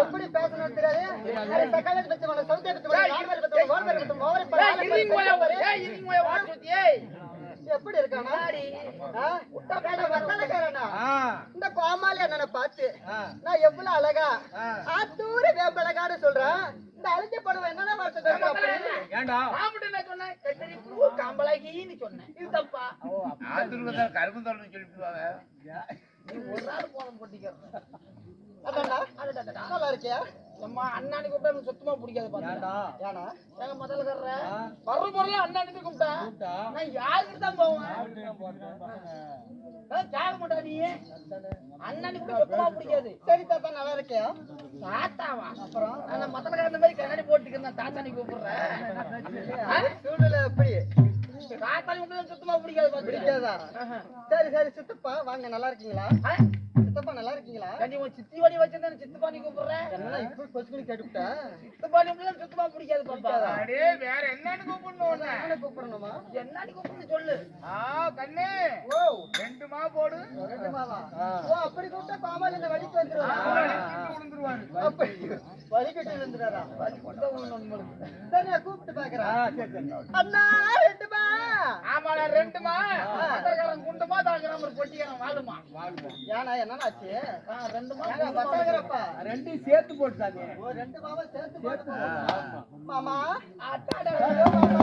எப்படி பேசணும் தெரியாது. சக்கால பச்சமான சௌந்தே பச்சமான யார் பச்சமான ஓவர் பச்சமான ஓவர் எப்படி இருக்கானா இந்த கோமாளி அண்ணனை பார்த்து நான் எவ்வளவு அழகா ஆத்தூரி வேம்பழகான்னு சொல்றேன். இந்த அழிஞ்ச படம் என்னன்னா கரும்பு தோல்வி சொல்லிடுவாங்க. ஒரு நாள் போன போட்டிக்கிறேன். நல்லா இருக்கியா? அண்ணாடி கூப்பிட்டா எனக்கு சுத்தமா பிடிக்காது. ஏன்னா எங்க முதல்ல வர்ற பொருள் அண்ணாடி கூப்பிட்டா நான் யாருக்கிட்ட தான் போவேன். கேட்க மாட்டா நீ அண்ணாடி கூட சுத்தமா பிடிக்காது. சரி தாத்தா நல்லா இருக்கியா? தாத்தாவா? அப்புறம் நான் மத்தல அந்த மாதிரி கண்ணாடி போட்டுக்கிறேன். தாத்தானி கூப்பிடுறேன். சூழ்நிலை எப்படி? தாத்தானி கூப்பிட்டு சுத்தமா பிடிக்காது. பிடிக்காதா? சரி சரி சித்தப்பா வாங்க. நல்லா இருக்கீங்களா? சித்தப்பா நல்லா இருக்கீங்களா? நீ சித்தி வாடி வச்சிருந்தா சித்தப்பா நீ கூப்பிடுறேன். என்ன இப்ப கொஸ்டின் கேட்டுட்டா? சித்தப்பா நீ சுத்தமா பிடிக்காது பாப்பா. அடே வேற என்னன்னு கூப்பிடணும்? என்ன கூப்பிடணுமா? என்னன்னு கூப்பிடணும் சொல்லு. கண்ணே ஓ 2 மா போடு. 2 மாவா? ஓ அப்படி கூப்பிட்டா கோமாளி இந்த வலிக்கு வந்துருவாரு. விழுந்துருவாரு. அப்படி வலிக்கிட்டு வந்துறாரா? வலி கொடுத்தா உங்களுக்கு. சரி நான் கூப்பிட்டு பாக்குறேன். சரி சரி. அண்ணா 2 மா. ஆமா 2 மா. பத்தரகாரன் குண்டமா தாக்குறாம பொட்டிக்காரன் வாளுமா. ஏனா என்னன்னாச்சு? 2 மா பத்தரகாரப்பா 2 சேர்த்து போட்டுட்டாங்க. ஓ 2 மாவ சேர்த்து போட்டு. மாமா அட்டாடா மாமா.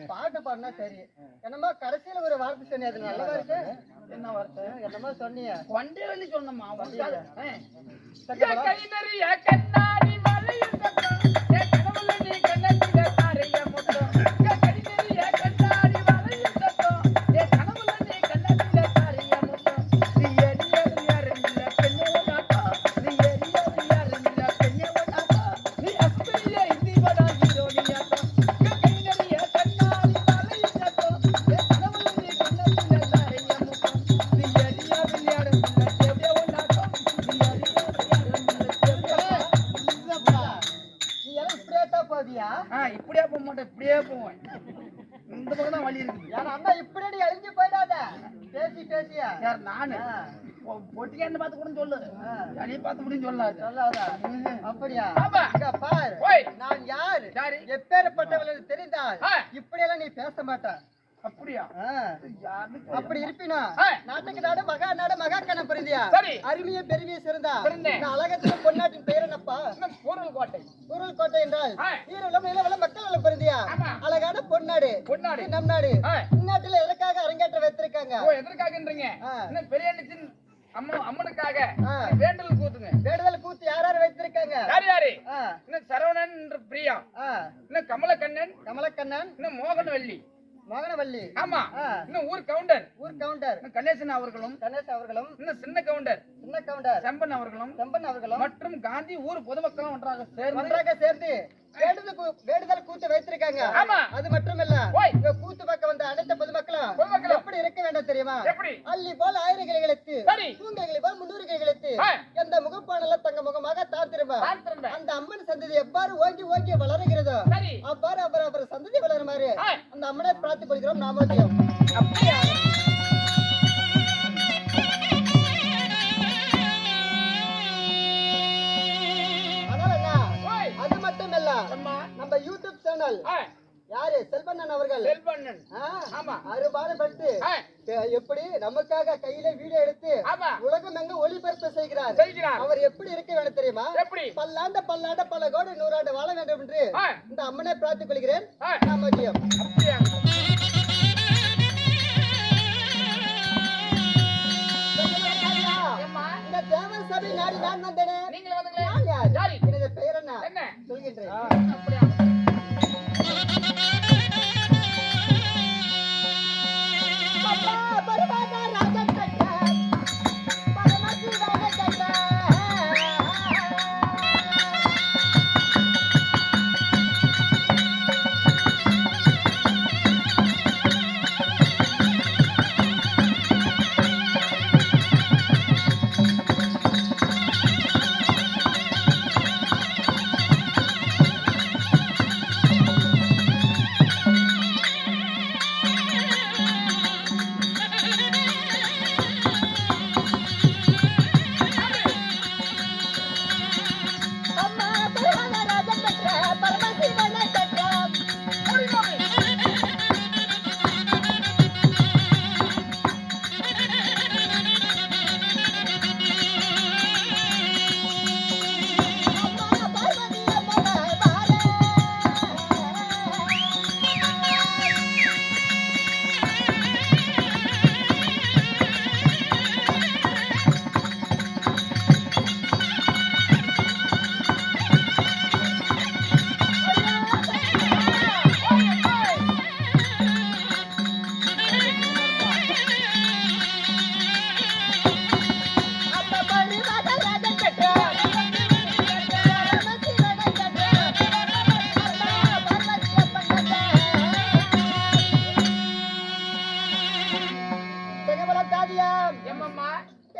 பாட்டு பாடினா சரி. என்னமா கடைசியில ஒரு வார்த்தை சொன்னி அது நல்லதா இருக்கு. என்ன வார்த்தை? என்னமா சொன்னீங்க? வண்டி வண்டி சொன்னமா. கை நிறைய கண்ணாடி வளையும் சத்தம் கனவுல நீ கண்ணத்தில தாரைய முத்தம். கை நிறைய கண்ணாடி வளையும் சத்தம் கனவுல நீ கண்ணத்தில தாரைய முத்தம். நீ எரியறியறில பெண்ணேவனாட்டா. நீ எரியறியறில பெண்ணேவனாட்டா. நீ அஸ்பிரிலே இந்தி வடா ஹீரோனியாட்டா. கை நிறைய கண்ணாடி வளையும் சத்தம் கனவுல நீ கண்ணத்தில தாரைய முத்தம். நீ எரியறியறில பெண்ணேவனாட்டா. நீ இப்படியே போக மாட்டேன். இப்படியே போவேன். இந்த பக்கம் தான் வழி இருக்கு. ஏன்னா அண்ணா இப்படி அழிஞ்சு போயிடாத. பேசி பேசியா யார் நானு பொட்டிக்கான்னு பார்த்து கூட சொல்லு. நீ பார்த்து முடியும் சொல்லாது. சொல்லாதா? அப்படியா? பாரு நான் யாரு எப்பேற்பட்டவள் தெரிந்தால் இப்படியெல்லாம் நீ பேச மாட்ட. அப்படியா? அப்படி இருப்பினா நாட்டுக்கு நாடு மகா நாடு மகா கணம் பிறந்தியா? அருமைய பெருமையை சிறந்தா அழகத்தின் பொன்னாட்டின் பெயர் என்னப்பா? பொருள் கோட்டை. பொருள் கோட்டை என்றால் ஈரோலம் நிலவளம் மக்கள் வளம் பிறந்தியா? அழகான பொன்னாடு. பொன்னாடு நம் நாடு. இந்நாட்டுல எதற்காக அரங்கேற்ற வைத்திருக்காங்க? எதற்காகன்றீங்க? பெரிய அம்மனுக்காக வேண்டல் கூத்துங்க. வேண்டுதல் கூத்து யார் யார் வைத்திருக்காங்க? யார் யாரு? இன்னும் சரவணன் பிரியா, இன்னும் கமலக்கண்ணன். கமலக்கண்ணன் இன்னும் மோகனவல்லி. மோகனவல்லி ஆமா. இன்னும் ஊர் கவுண்டர். ஊர் கவுண்டர் கணேசன் அவர்களும். கணேசன் அவர்களும் இன்னும் சின்ன கவுண்டர். சின்ன கவுண்டர் செம்பன் அவர்களும். செம்பன் அவர்களும் மற்றும் காந்தி ஊர் பொதுமக்களும் ஒன்றாக சேர்ந்து வேண்டுதல் கூத்து வைத்திருக்காங்க. ஆமா. அது மட்டுமல்ல கூத்து பக்கம் வந்த அனைத்து பொதுமக்களும் எப்படி இருக்க வேண்டும் தெரியுமா? அள்ளி போல் 1000 கிளைகளுக்கு தூங்கைகளை போல் 300 கிளைகளுக்கு எந்த முகப்பானல தங்க முகமாக தான் திரும்ப அந்த அம்மன் சந்ததி எவ்வாறு ஓங்கி ஓங்கி வளருகிறதோ அவ்வாறு அவர் சந்ததி வளருமாறு அந்த அம்மனை பிரார்த்தி கொள்கிறோம். நாமோதியம். அப்படியா? அது மட்டும் இல்ல நம்ம யூடியூப் சேனல் யாரு செல்வண்ணன் அவர்கள். செல்வண்ணன் ஆமா அறுபாடுபட்டு எப்படி நமக்காக கையில வீடியோ எடுத்து ஆமா. உலகம் எங்க ஒளிபரப்பு செய்கிறார். செய்கிறார். அவர் எப்படி இருக்க வேண்டும் தெரியுமா? எப்படி? பல்லாண்டு பல கோடி 100 ஆண்டு வாழ வேண்டும் என்று இந்த அம்மனை பிரார்த்திக் கொள்கிறேன். மதியம் அப்படியா? இந்த தேவர் சபை நாடி நான் வந்தேனே. நீங்க வந்தீங்களே? நான் யார்? யாரு? எனது பெயர் என்ன? என்ன சொல்கின்றேன். அப்படியா?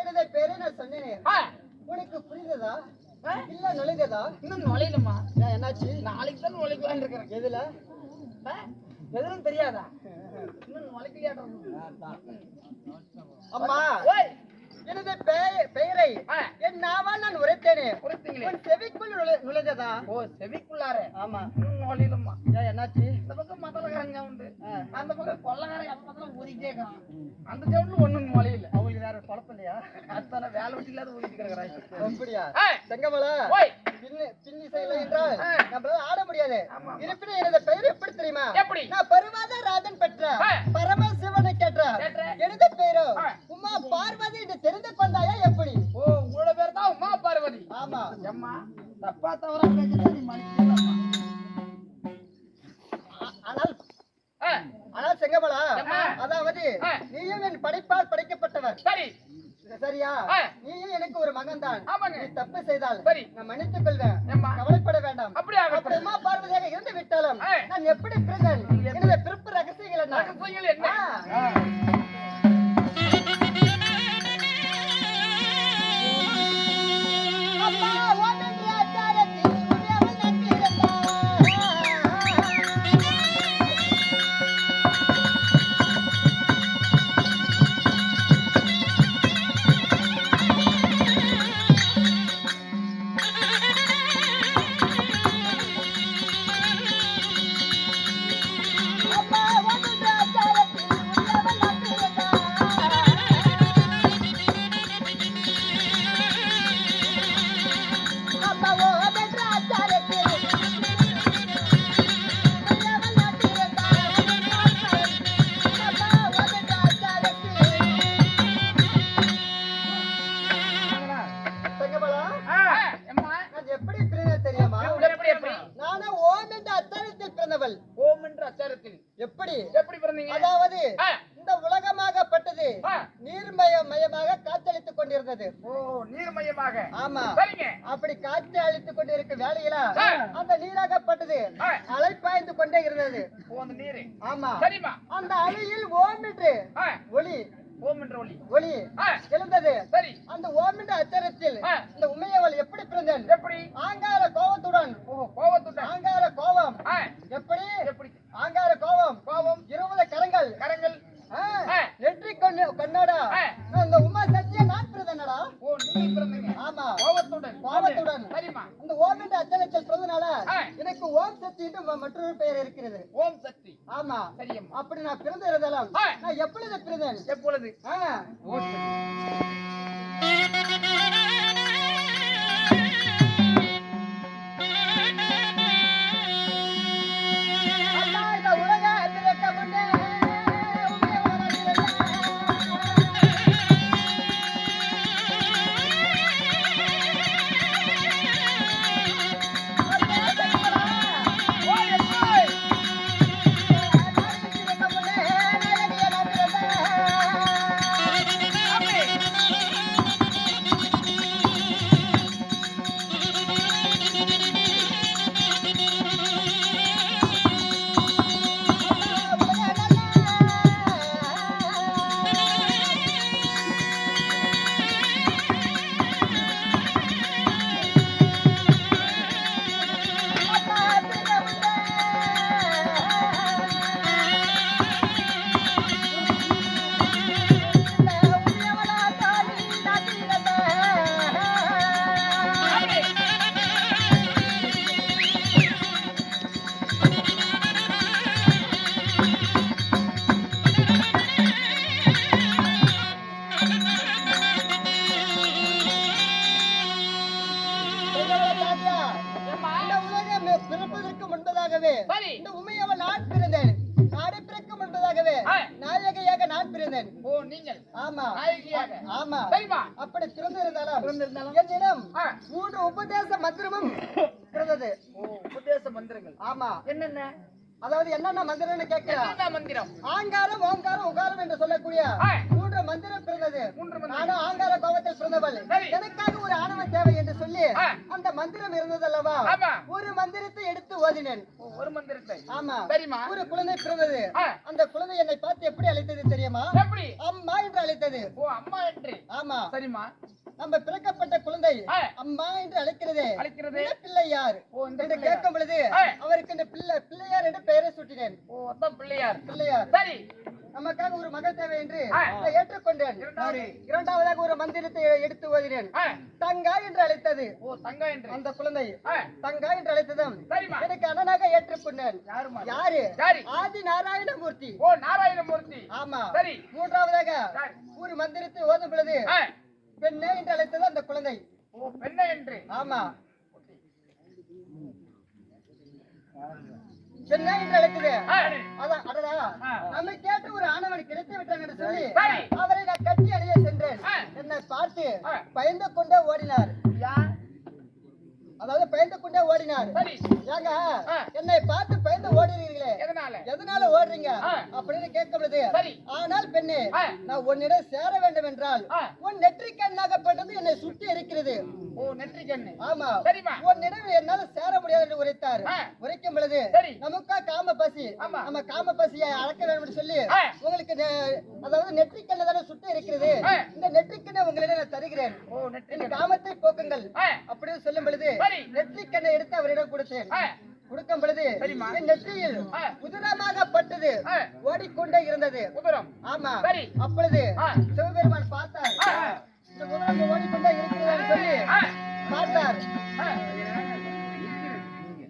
எனது பேரை நான் சொன்னேனே, உனக்கு புரிந்ததா இல்ல நுழைந்ததா? இன்னும் நுழையலம்மா. என்னாச்சு? நாளைக்கு தான் நுழைக்கலான்னு இருக்கிறேன். எதுல? எதுவும் தெரியாதா? இன்னும் நுழைக்கலையாட்டம். அம்மா, ஓய், எனது பெயரை என் நாவால் நான் உரைத்தேனே, உரைத்தீங்களே. உன் செவிக்குள் நுழைந்ததா? ஓ, செவிக்குள்ளார. ஆமா. இன்னும் நுழையலம்மா. என்னாச்சு? இந்த பக்கம் மதலகாரங்க உண்டு, அந்த பக்கம் கொள்ளக்காரங்க அந்த பக்கம் ஊதிக்கிட்டே இருக்கான். அந்த சவுண்ட்ல ஒண்ணும் நுழையல. அவங்களுக்கு வேற பழப்பம் இல்லையா? அத்தான வேலை வெட்டி இல்லாத ஊதிட்டு கிடக்குறாங்க. அப்படியா? ஏய். செங்கமலா, ஓய். பின்னி செய்யல என்றால் நம்மளால ஆட முடியாது. இருப்பினும் எனது பெயர் எப்படி தெரியுமா? எப்படி? நான் பருவாத ராஜன் பெற்ற பரமசிவனை கேட்ட எனது பெயரோ உமா பார்வதி என்று தெரிந்து கொண்டாயா எப்படி? ஓ, உங்களோட பேர் தான் உமா பார்வதி. ஆமா. அம்மா, தப்பா தவறா பேசுறத நீ மன்னிக்கலாமா? ஆனால் செங்கமலா, அதாவது நீயும் என் படைப்பால் படைக்கப்பட்டவர். சரி. சரியா? நீயும் எனக்கு ஒரு மகன் தான். ஆமாங்க. நீ தப்பு செய்தால் சரி. நான் மன்னித்துக் கொள்வேன். ஏம்மா? கவலைப்பட வேண்டாம். அப்படியா? அப்படி உமா பார்வதியாக இருந்து விட்டாலும் நான் எப்படி பிறந்தேன்? எனது பிறப்பு ரகசியங்கள் என்ன? ரகசியங்கள் என்ன? அம்மா, ஓமென்று ஆச்சாரத்தில் உரியவள் நான் பிறந்தாள். அம்மா, ஓமென்று ஆச்சாரத்தில் உரியவள் நான் பிறந்தாள். அம்மா, ஓமென்று ஆச்சாரத்தில் உரியவள் நான் பிறந்தாள். அம்மா, ஓமென்று ஆச்சாரத்தில். செங்கமலா, அம்மா, நான் எப்படி பிறந்தேன் தெரியுமா? எப்படி? நானும் ஓம் என்ற அச்சாரத்தில் பிறந்தவள். ஓம் என்ற அச்சாரத்தில் எப்படி? எப்படி பிறந்தீங்க? அதாவது இந்த உலகமாகப்பட்டது நீர்மயமாக காற்றளித்துக் கொண்டிருந்தது. ஓ, நீர்மயமாக. ஆமா. சரிங்க. அப்படி காற்று அளித்துக் கொண்டிருக்க வேளையில அந்த நீராகப்பட்டது அலைப்பாய்ந்து கொண்டே இருந்தது. ஓ, அந்த நீரு. ஆமா. சரிம்மா. அந்த அலையில் ஓம் என்று ஒளி ஓம் என்ற ஒளி. ஒளி எழுந்தது. சரி. அந்த ஓம் என்ற அச்சரத்தில் இந்த உமையவள் எப்படி பிறந்தேன்? எப்படி? ஆங்கார கோபத்துடன். ஓ, கோவத்துடன். ஆங்கார கோபம். எப்படி? எப்படி? ஆங்கார கோபம். கோபம். 20 கரங்கள். கரங்கள். நெற்றி கண்ணாடா. இந்த உமா சத்திய நான் பிறந்தனடா. ஓ, நீங்க பிறந்தீங்க. ஆமா. கோவத்துடன். கோபத்துடன். சரிம்மா. அந்த ஓம் என்ற அச்சரத்தில் பிறந்தனால எனக்கு ஓம் சக்தி என்று மற்றொரு பெயர் இருக்கிறது. ஓம் சக்தி. ஆமா. சரியம்மா. அப்படி நான் பிறந்து இருந்தாலும் நான் எப்பொழுது பிறந்தேன்? எப்பொழுது? ஓம் சக்தி. பிறப்பதற்கு முன்பதாகவே இந்த உமையவள் நான் பிறந்தேன். நாடு பிறக்கும் முன்பதாகவே நாயகியாக நான் பிறந்தேன். ஓ நீங்கள். ஆமா. நாயகியாக. ஆமா. சரிம்மா. அப்படி பிறந்திருந்தாலும் என்னிடம் 3 உபதேச மந்திரமும் பிறந்தது. ஓ உபதேச மந்திரங்கள். ஆமா. என்னென்ன? அதாவது என்னென்ன மந்திரம்னு கேட்கிறா? என்ன மந்திரம்? ஆங்காரம், ஓங்காரம், உகாரம் என்று சொல்லக்கூடிய 3 மந்திரம் பிறந்தது. நானும் ஆங்கார கோபத்தில் பிறந்தவள். எனக்காக ஒரு ஆணவம் தேவை என்று சொல்லி அந்த மந்திரம் இருந்ததல்லவா, ஒரு மந்திரத்தை எடுத்து ஓதினேன். ஒரு மந்திரத்தை. ஆமா. சரிம்மா. ஒரு குழந்தை பிறந்தது. அந்த குழந்தை என்னை பார்த்து எப்படி அழைத்தது தெரியுமா? எப்படி? அம்மா என்று அழைத்தது. ஓ அம்மா என்று. ஆமா. சரிம்மா. நம்ம பிறக்கப்பட்ட குழந்தை அம்மா என்று அழைக்கிறது. பிள்ளை யார் என்று கேட்கும் பொழுது அவருக்கு இந்த பிள்ளையார் என்று பெயரை சூட்டினேன். ஓ அதான் பிள்ளையார். பிள்ளையார். சரி. நமக்காக ஒரு மகள் தேவை என்று ஏற்றுக்கொண்டேன். இரண்டாவதாக ஒரு மந்திரத்தை எடுத்து ஓதினேன். தங்கா என்று அழைத்தது. ஓ தங்கா என்று. அந்த குழந்தை தங்கா என்று அழைத்ததும் எனக்கு அண்ணனாக ஏற்றுக்கொண்டேன். யாரு? ஆதி நாராயணமூர்த்தி. ஓ நாராயணமூர்த்தி. ஆமா. சரி. மூன்றாவதாக ஒரு மந்திரத்தை ஓதும் பொழுது பெண்ணே என்று அழைத்தது அந்த குழந்தை. ஓ பெண்ணே என்று. ஆமா. பெண்ணே என்று அழைத்தது. அதான் அடடா நம்மை கேட்டு ஒரு ஆணவன் கிடைத்து விட்டான் என்று சொல்லி அவரை நான் கட்டி அடைய சென்றேன். என்னை பார்த்து பயந்து கொண்டே ஓடினார். அதாவது பயந்து கொண்டே ஓடினார். ஏங்க என்னை பார்த்து பயந்து ஓடுறீங்களே, எதனால ஓடுறீங்க அப்படின்னு கேட்க பொழுது, ஆனால் பெண்ணே நான் உன்னிடம் சேர வேண்டும் என்றால் உன் நெற்றிக் கண்ணாகப்பட்டது என்னை சுற்றி இருக்கிறது. ஓ நெற்றிக் கண்ணு. ஆமா. உன்னிடம் என்னால சேர முடியாது என்று உரைத்தார். உரைக்கும் பொழுது நமக்கா காம பசி, நம்ம காம பசியை அடக்க வேண்டும் என்று சொல்லி உங்களுக்கு அதாவது நெற்றிக் கண்ணு தானே சுற்றி இருக்கிறது, இந்த நெற்றிக் கண்ணை உங்களிடம் நான் தருகிறேன், காமத்தை போக்குங்கள் அப்படின்னு சொல்லும் பொழுது நெற்றிக் கண்ணை எடுத்து அவரிடம் கொடுத்தேன். கொடுக்கும் பொழுது நெற்றியில் உதிரமாக பட்டது ஓடிக்கொண்டே இருந்தது. ஆமா. அப்பொழுது சிவபெருமான் பார்த்தார். இந்த உதிரம் ஓடிக்கொண்டே இருக்கிறது சொல்லி பார்த்தார்.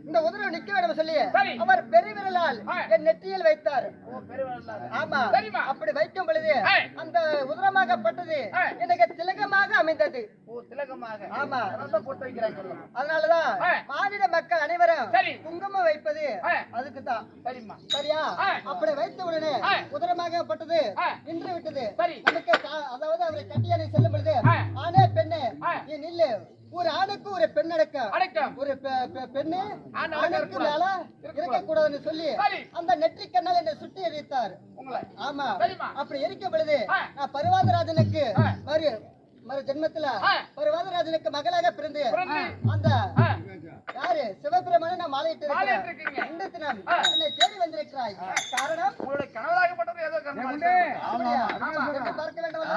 இந்த உதிரம் நிக்க வேண்டும் சொல்லி அவர் பெருவிரலால் என் நெற்றியில் வைத்தார். ஆமா. அப்படி வைக்கும் பொழுது அந்த உதிரமாகப்பட்டது எனக்கு திலகமாக அமைந்தது. ஆமா. அதனாலதான் மாநில மக்கள் அனைவரும் குங்குமம் வைப்பது அதுக்குதான். சரியா? அப்படி வைத்த உடனே உதிரமாகப்பட்டது நின்று விட்டது. நமக்கு அதாவது அவரை கட்டியானை செல்லும் பொழுது ஆனே பெண்ணே நீ நில்லு, ஒரு ஆணுக்கு ஒரு பெண் அடக்கம், ஒரு பெண்ணு ஆணுக்கு மேல இருக்க கூடாதுன்னு சொல்லி அந்த நெற்றிக் கண்ணால் என்னை சுட்டி எரித்தார். ஆமா. அப்படி எரிக்கும் பொழுது நான் பருவாதராஜனுக்கு மறு ஜென்மத்துல பருவாதராஜனுக்கு மகளாக பிறந்து அந்த யாரு சிவபெருமானை நான் மாலையிட்டு இருக்கிறேன். இந்த தினம் என்னை தேடி வந்திருக்கிறாய். காரணம் உங்களுடைய கணவராகப்பட்டது ஏதோ பார்க்க வேண்டும்.